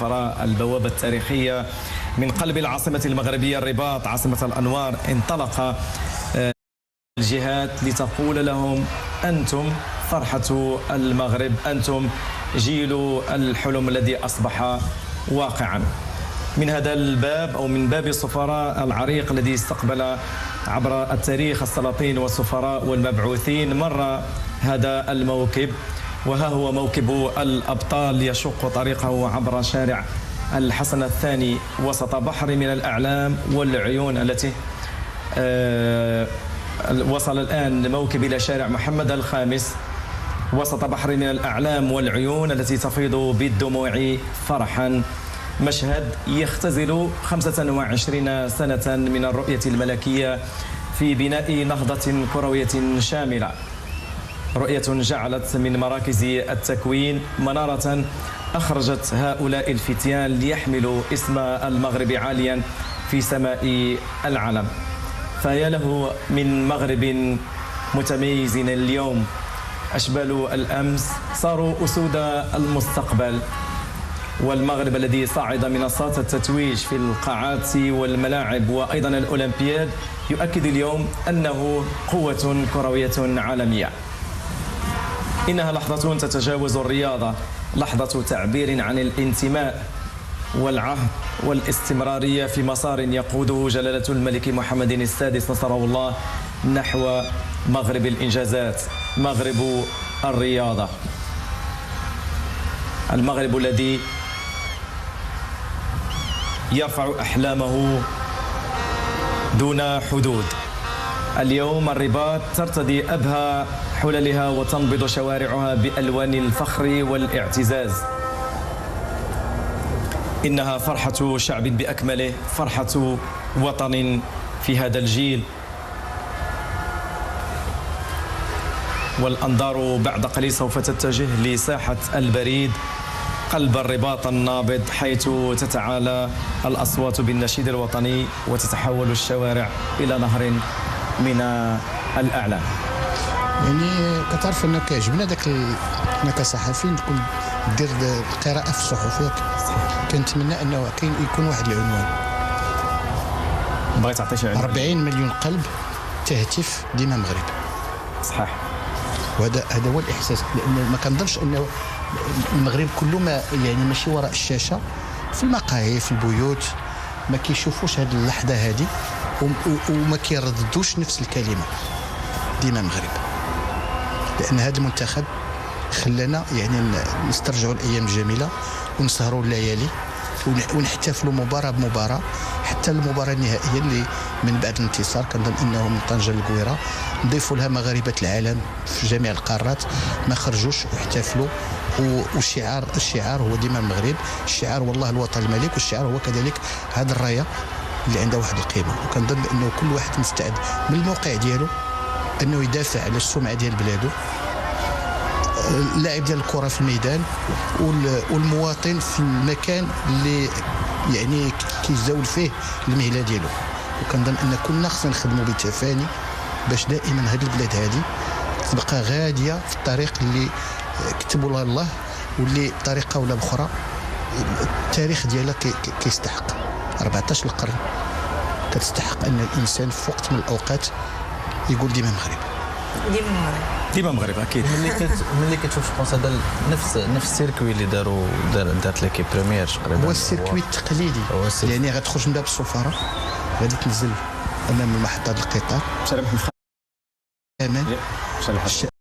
السفراء البوابة التاريخية من قلب العاصمة المغربية الرباط عاصمة الأنوار، انطلق الجهات لتقول لهم أنتم فرحة المغرب، أنتم جيل الحلم الذي أصبح واقعا. من هذا الباب أو من باب السفراء العريق الذي استقبل عبر التاريخ السلاطين والسفراء والمبعوثين، مر هذا الموكب، وها هو موكب الأبطال يشق طريقه عبر شارع الحسن الثاني وسط بحر من الأعلام والعيون التي وصل الآن الموكب إلى شارع محمد الخامس وسط بحر من الأعلام والعيون التي تفيض بالدموع فرحا. مشهد يختزل 25 سنة من الرؤية الملكية في بناء نهضة كروية شاملة، رؤية جعلت من مراكز التكوين منارة أخرجت هؤلاء الفتيان ليحملوا اسم المغرب عاليا في سماء العالم. فيا له من مغرب متميز اليوم، أشبال الأمس صاروا أسود المستقبل، والمغرب الذي صعد منصات التتويج في القاعات والملاعب وأيضا الأولمبياد يؤكد اليوم أنه قوة كروية عالمية. إنها لحظة تتجاوز الرياضة، لحظة تعبير عن الانتماء والعهد والاستمرارية في مسار يقوده جلالة الملك محمد السادس نصره الله نحو مغرب الإنجازات، مغرب الرياضة، المغرب الذي يرفع أحلامه دون حدود. اليوم الرباط ترتدي أبهى حللها وتنبض شوارعها بألوان الفخر والاعتزاز. إنها فرحة شعب بأكمله، فرحة وطن في هذا الجيل. والأنظار بعد قليل سوف تتجه لساحة البريد قلب الرباط النابض، حيث تتعالى الأصوات بالنشيد الوطني وتتحول الشوارع إلى نهر من الأعلام. يعني كتعرف انك كيعجبنا داك انك كصحفي تكون دير القراءه في الصحف ياك. كنتمنى انه يكون واحد العنوان، بغيت تعطي شي عنوان. 40 مليون قلب تهتف ديما مغرب. صحيح، وهذا هو الاحساس، لان ما كنظنش انه المغرب كله ما يعني ماشي وراء الشاشه، في المقاهي في البيوت ما كيشوفوش هذه اللحظه هذه وما كيرددوش نفس الكلمه ديما مغرب. لأن هذا المنتخب خلانا يعني نسترجعوا الأيام الجميلة ونسهروا الليالي ونحتفلوا مباراة بمباراة، حتى المباراة النهائية اللي من بعد الانتصار كنظن أنه من طنجة للقويرة نضيفوا لها مغاربة العالم في جميع القارات ما خرجوش واحتفلوا. والشعار هو ديما المغرب، الشعار والله الوطن الملك، والشعار هو كذلك هذا الراية اللي عندها واحد القيمة. وكنظن أنه كل واحد مستعد من الموقع ديالو انه يدافع على السمعه ديال بلاده، اللاعب ديال الكره في الميدان والمواطن في المكان اللي يعني كيزاول فيه المهله ديالو. وكنظن ان كلنا خصنا نخدموا بتفاني باش دائما هذه البلاد هذه تبقى غاديه في الطريق اللي كتبوا لها الله، واللي بطريقه ولا باخرى التاريخ ديالها كيستحق. 14 القرن كتستحق ان الانسان في وقت من الاوقات يقول ديما مغرب، ديما مغرب. اكيد ملي كتشوف جوبونس هذا نفس السيركوي اللي دارت ليكيب بريمير تقريبا، هو السيركوي التقليدي. يعني غتخرج من باب السفاره غادي تنزل امام محطه القطار، امان